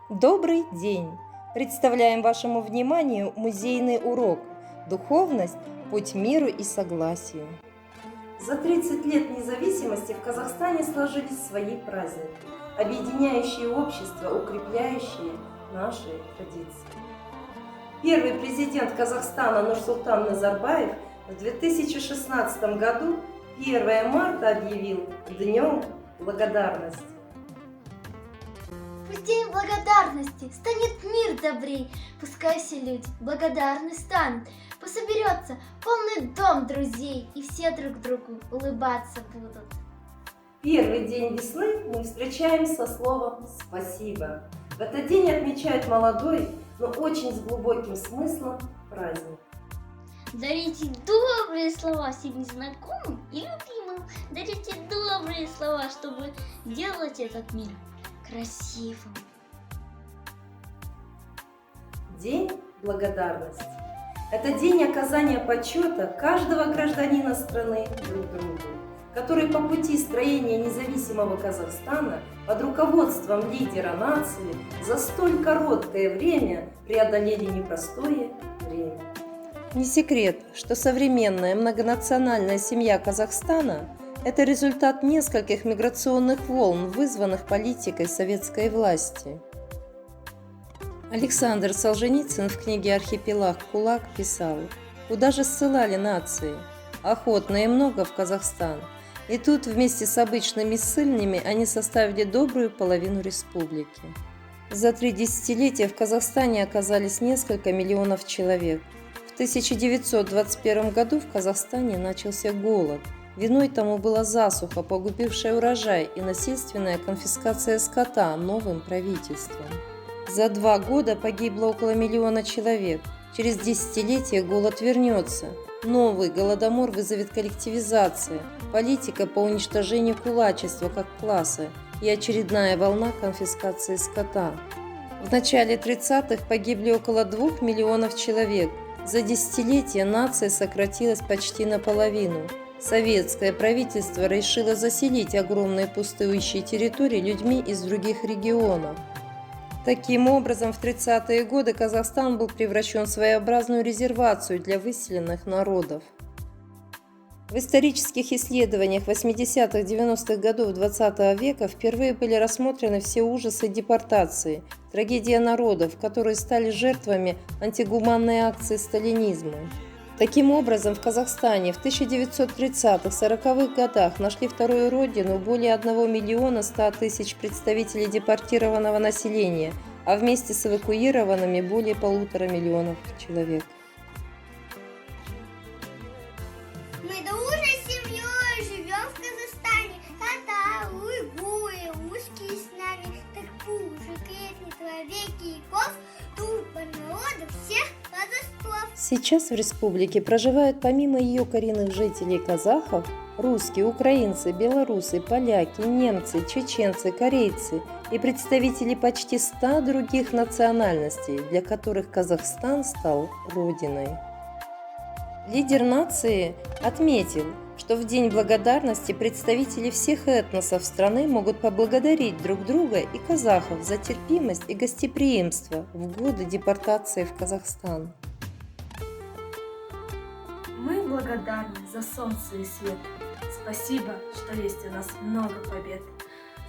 Добрый день! Представляем вашему вниманию музейный урок «Духовность. Путь миру и согласию». За 30 лет независимости в Казахстане сложились свои праздники, объединяющие общество, укрепляющие наши традиции. Первый президент Казахстана Нурсултан Назарбаев в 2016 году 1 марта объявил Днем благодарности. Пусть день благодарности станет мир добрей, пускай все люди благодарны станут, пусть соберется полный дом друзей, и все друг другу улыбаться будут. Первый день весны мы встречаем со словом «спасибо». В этот день отмечают молодой, но очень с глубоким смыслом праздник. Дарите добрые слова всем незнакомым и любимым. Дарите добрые слова, чтобы делать этот мир красивым. День благодарности. Это день оказания почета каждого гражданина страны друг другу, который по пути строения независимого Казахстана под руководством лидера нации за столь короткое время преодолели непростое время. Не секрет, что современная многонациональная семья Казахстана – это результат нескольких миграционных волн, вызванных политикой советской власти. Александр Солженицын в книге «Архипелаг. КУЛАГ» писал: «Куда же ссылали нации? Охотно и много в Казахстан. И тут вместе с обычными ссыльными они составили добрую половину республики». За 3 десятилетия в Казахстане оказались несколько миллионов человек. В 1921 году в Казахстане начался голод. Виной тому была засуха, погубившая урожай, и насильственная конфискация скота новым правительством. За 2 года погибло около 1 миллиона человек. Через десятилетие голод вернется. Новый голодомор вызовет коллективизация, политика по уничтожению кулачества как класса и очередная волна конфискации скота. В начале 30-х погибли около 2 миллионов человек. За десятилетие нация сократилась почти наполовину. Советское правительство решило заселить огромные пустующие территории людьми из других регионов. Таким образом, в 30-е годы Казахстан был превращен в своеобразную резервацию для выселенных народов. В исторических исследованиях 80-х-90-х годов XX века впервые были рассмотрены все ужасы депортации, трагедия народов, которые стали жертвами антигуманной акции сталинизма. Таким образом, в Казахстане в 1930-40-х годах нашли вторую родину более 1 миллиона 100 тысяч представителей депортированного населения, а вместе с эвакуированными более 1,5 миллиона человек. Мы дружной семьей живем в Казахстане. Татары, уйгуры, русские с нами. Так пусть крепнет во веки веков дружба народов всех возрастов. Сейчас в республике проживают помимо ее коренных жителей казахов, русские, украинцы, белорусы, поляки, немцы, чеченцы, корейцы и представители почти 100 других национальностей, для которых Казахстан стал родиной. Лидер нации отметил, что в День благодарности представители всех этносов страны могут поблагодарить друг друга и казахов за терпимость и гостеприимство в годы депортации в Казахстан. Мы благодарны за солнце и свет. Спасибо, что есть у нас много побед.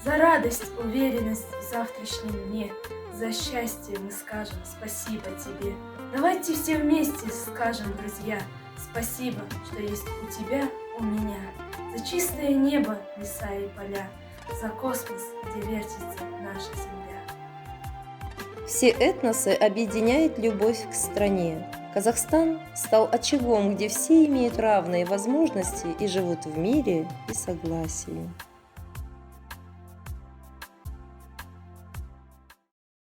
За радость, уверенность в завтрашнем дне. За счастье мы скажем спасибо тебе. Давайте все вместе скажем, друзья, спасибо, что есть у тебя, у меня. За чистое небо, леса и поля. За космос, где вертится наша земля. Все этносы объединяет любовь к стране. Казахстан стал очагом, где все имеют равные возможности и живут в мире и согласии.